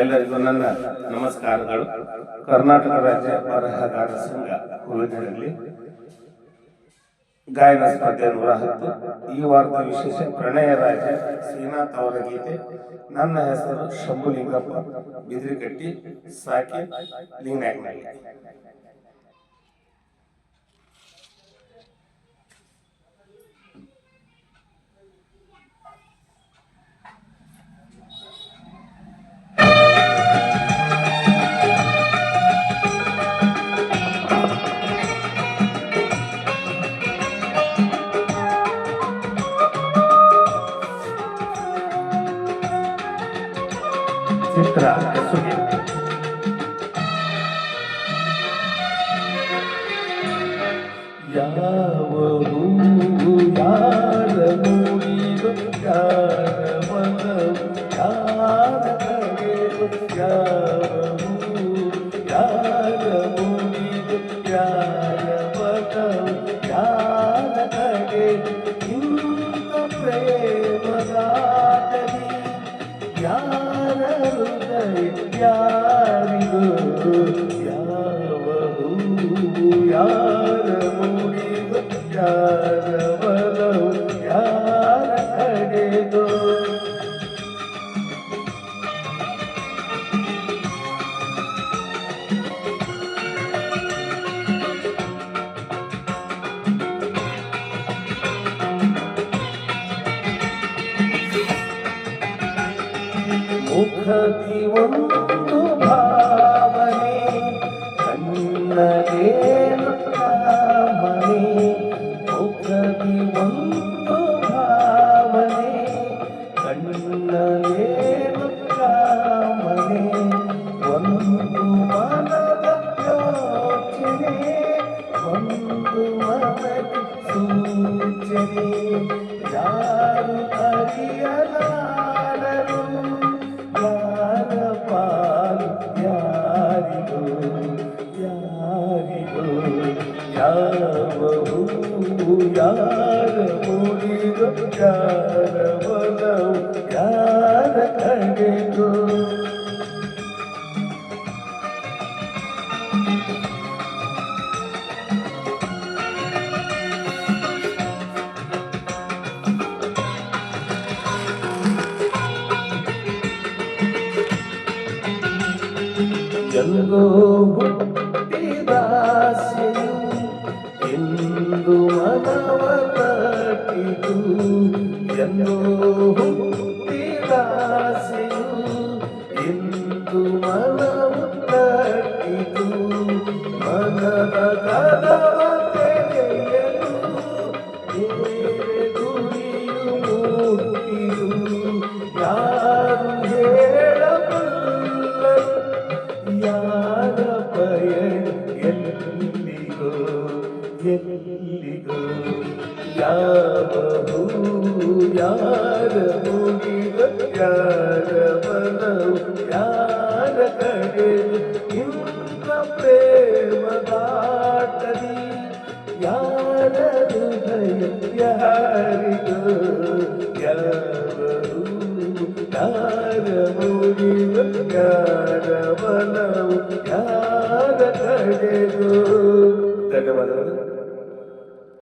ಎಲ್ಲರಿಗೂ ನನ್ನ ನಮಸ್ಕಾರಗಳು. ಕರ್ನಾಟಕ ರಾಜ್ಯ ಬರಹಗಾರ ಸಂಘ ವಿವಿಧರಲ್ಲಿ ಗಾಯನ ಸ್ಪರ್ಧೆ 110. ಈ ವಾರದ ವಿಶೇಷ ಪ್ರಣಯ ರಾಜ ಶ್ರೀನಾಥ್ ಅವರ ಗೀತೆ. ನನ್ನ ಹೆಸರು ಶಂಭುಲಿಂಗಪ್ಪ, ಬಿದ್ರಿಕಟ್ಟಿ, ಸಾಕಿ, ಲಿಂಗನಾಯಕನಹಳ್ಳಿ. ಚಿತ್ರ ಕೆಸುಗೆ. ಯಾವ ಹೂವು ಯಾರ ಮೂಡಿದು, ಯಾರ ಮನವು ಯಾರ ಕಡೆದು, ಯಾವ ಹೂವು ಯಾರ ಮೂಡಿದು, ಯಾರ ಮನವು ಯಾರ ಕಡೆದು, ಇಂಥ ಪ್ರೇಮದಾಟಲಿ ಯಾರ ಹೃದಯ ಯಾರಿಗೂ, ಯಾವ ಹೂವು ಯಾರ ಮೂಡಿದು, ಯಾರ ಬಲವು ಯಾರ ಕಡೆದು. ಮುಖದಿ ಒಂದು ಭಾವನೆ, ಕಣ್ಣದೇನು ಕಾಮನೆ. ಮುಖದಿ ಒಂದು ಭಾವನೆ, ಕಣ್ಣದೇನು ಕಾಮನೆ. ಒಂದು ಮನದ ಯೋಚನೆ, ಒಂದು ಮನದ ಸೂಚನೆ. ಯಾರು ಅರಿಯಲಾರರು, ಯಾರ ಪಾಲು ಯಾರಿಗೂ, ಯಾರಿಗೂ. ಯಾವ ಹೂವು ಯಾರ ಮೂಡಿದು, ಯಾರ ಬಲವು ಯಾರ ಕಡೆದು. ಎಲ್ಲೋ ಹುಟ್ಟಿದಾಸೆಯು ಎಂದು ಮನವ ತಟ್ಟಿತು, ಎಲ್ಲೋ ಹುಟ್ಟಿದಾಸೆಯು ಎಂದು ಮನವ ತಟ್ಟಿತು. ಮನದ ಕದವ ತೆರೆಯಲು ಬೇರೆ ಗುರಿಯು ಮುಟ್ಟಿತು. ಯಾರು ಹೇಳಬಲ್ಲರು, ಯಾರ ಪಯಣ ಎಲ್ಲಿಗೋ ಎಲ್ಲಿಗೋ. ಯಾವ ಹೂವು ಯಾರ ಮೂಡಿದು, ಯಾರ ಬಲವು ಯಾರ ಕಡೆದು, ಇಂಥ ಪ್ರೇಮದಾಟಲಿ ಯಾರ ಹೃದಯ ಯಾರಿಗೋ, ಯಾವ ಹೂವು ಯಾರ ಮೂಡಿದು, ಯಾರ ಬಲವು ಯಾರ ಕಡೆದು. ಧನ್ಯವಾದಗಳು.